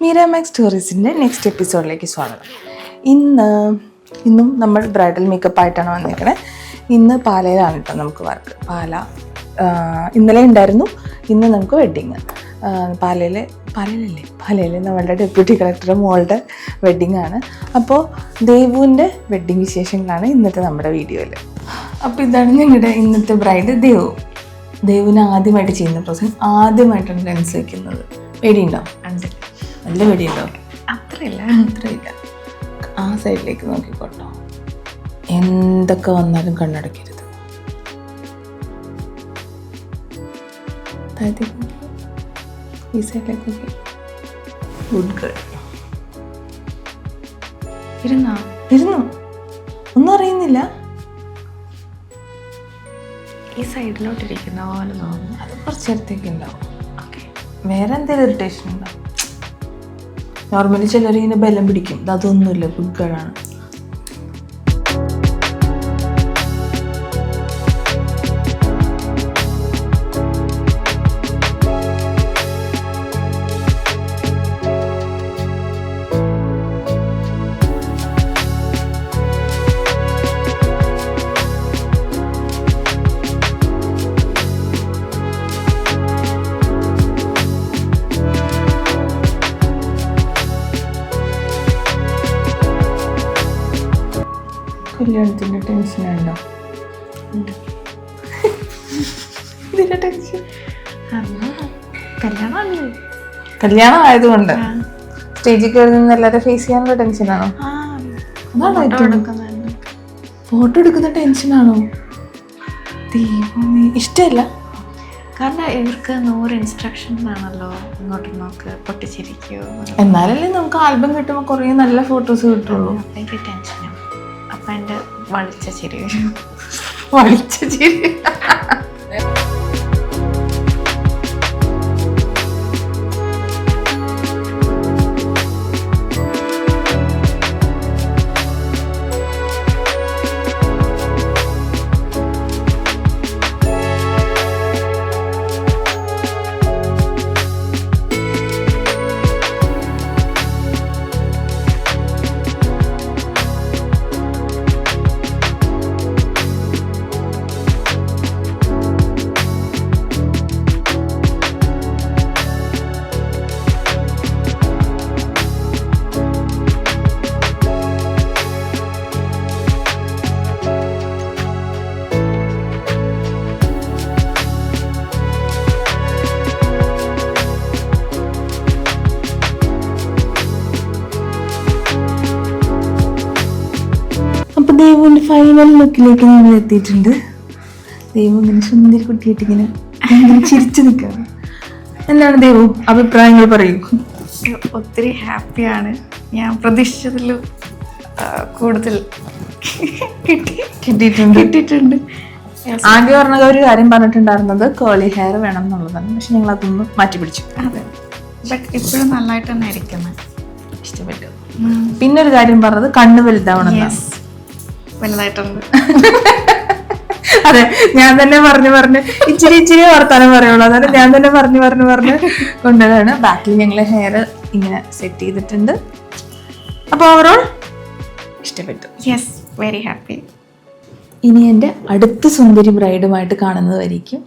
മീരാമാക്സ് സ്റ്റോറീസിൻ്റെ next എപ്പിസോഡിലേക്ക് സ്വാഗതം. ഇന്നും നമ്മൾ ബ്രൈഡൽ മേക്കപ്പ് ആയിട്ടാണ് വന്നിരിക്കണേ. ഇന്ന് പാലയിലാണ് കേട്ടോ നമുക്ക് വർക്ക്. ഇന്നലെ ഉണ്ടായിരുന്നു, ഇന്ന് നമുക്ക് വെഡ്ഡിങ്. പാലയിലെ നമ്മളുടെ ഡെപ്യൂട്ടി കളക്ടറുടെ മോളുടെ വെഡ്ഡിങ് ആണ്. അപ്പോൾ ദേവുവിൻ്റെ വെഡ്ഡിങ് വിശേഷങ്ങളാണ് ഇന്നത്തെ നമ്മുടെ വീഡിയോയിൽ. അപ്പോൾ ഇതാണ് ഞങ്ങളുടെ ഇന്നത്തെ ബ്രൈഡ് ദേവുവിന് ആദ്യമായിട്ട് ചെയ്യുന്ന പ്രോസസ്. ആദ്യമായിട്ടാണ് ലെൻസ് വയ്ക്കുന്നത്. പേടിയുണ്ടോ? ഉണ്ട്, നല്ല പേടിയുണ്ടോ? അത്രയില്ല. ആ സൈഡിലേക്ക് നോക്കിക്കോട്ടോ. എന്തൊക്കെ വന്നാലും കണ്ണടക്കരുത്. ഈ സൈഡിലേക്ക് നോക്കി. Good girl. ഇരുന്നു ഒന്നും അറിയുന്നില്ല. ഈ സൈഡിലോട്ടിരിക്കുന്ന പോലെ തോന്നുന്നു. അത് കുറച്ച് നേരത്തേക്ക് ഉണ്ടാവും. ഓക്കെ, വേറെ എന്തെങ്കിലും ഇറിറ്റേഷൻ ഉണ്ടാവും. നോർമലി ചിലരിങ്ങനെ ബലം പിടിക്കും. അതൊന്നുമില്ല, ഗുഡ് ഗേളാണ്. കല്യാണത്തിൻ്റെ ടെൻഷനുണ്ടോ? ഇതിൻ്റെ ടെൻഷൻ കല്യാണം ആയതുകൊണ്ട് സ്റ്റേജിൽ കയറി നിന്ന് എല്ലാവരും ഫേസ് ചെയ്യാനുള്ള ടെൻഷനാണോ? ഫോട്ടോ എടുക്കുന്ന ടെൻഷനാണോ? ദൈവമേ, ഇഷ്ടമല്ല. കാരണം ഇവർക്ക് 100 ഇൻസ്ട്രക്ഷൻസ് ആണല്ലോ. ഇങ്ങോട്ട് നോക്ക്, പൊട്ടിച്ചിരിക്കോ. എന്നാലല്ലേ നമുക്ക് ആൽബം കിട്ടുമ്പോൾ കുറേ നല്ല ഫോട്ടോസ് കിട്ടുള്ളൂ. എനിക്ക് ടെൻഷനാണ്. അപ്പം എൻ്റെ വളിച്ച ചിരി. ദേവുവിൻ്റെ ഫൈനൽ ലുക്കിലേക്ക് നമ്മൾ എത്തിയിട്ടുണ്ട്. ദേവു ഇങ്ങനെ സുന്ദരി കുട്ടിയായിട്ട് ഇങ്ങനെ ചിരിച്ചു നിൽക്കുകയാണ്. എന്താണ് ദേവു അഭിപ്രായങ്ങൾ പറയും? ഒത്തിരി ഹാപ്പിയാണ്. ഞാൻ പ്രതീക്ഷിച്ചതിലും കൂടുതൽ കിട്ടിയിട്ടുണ്ട്. ആദ്യം പറഞ്ഞ ഒരു കാര്യം പറഞ്ഞിട്ടുണ്ടായിരുന്നത് കേളി ഹെയർ വേണം എന്നുള്ളതാണ്. പക്ഷെ ഞങ്ങൾ അതൊന്ന് മാറ്റി പിടിച്ചു. അതെ, ബട്ട് ഇപ്പോഴും നല്ലതായിട്ട് തന്നെ ഇരിക്കുന്നത്. ഇഷ്ടപ്പെട്ടു. പിന്നെ ഒരു കാര്യം പറഞ്ഞത് കണ്ണ് വലുതാവണം. വലുതായിട്ടുണ്ട്. അതെ, ഞാൻ തന്നെ പറഞ്ഞ് ഇച്ചിരി വർത്താനം പറയുള്ളൂ. അതായത് ഞാൻ തന്നെ പറഞ്ഞ് കൊണ്ടതാണ്. ബാക്കിൽ ഞങ്ങൾ ഹെയർ ഇങ്ങനെ സെറ്റ് ചെയ്തിട്ടുണ്ട്. അപ്പോൾ ഓവറോൾ ഇഷ്ടപ്പെട്ടു. Yes, very happy. ഇനി എൻ്റെ അടുത്ത സുന്ദരി ബ്രൈഡുമായിട്ട് കാണുന്നതായിരിക്കും.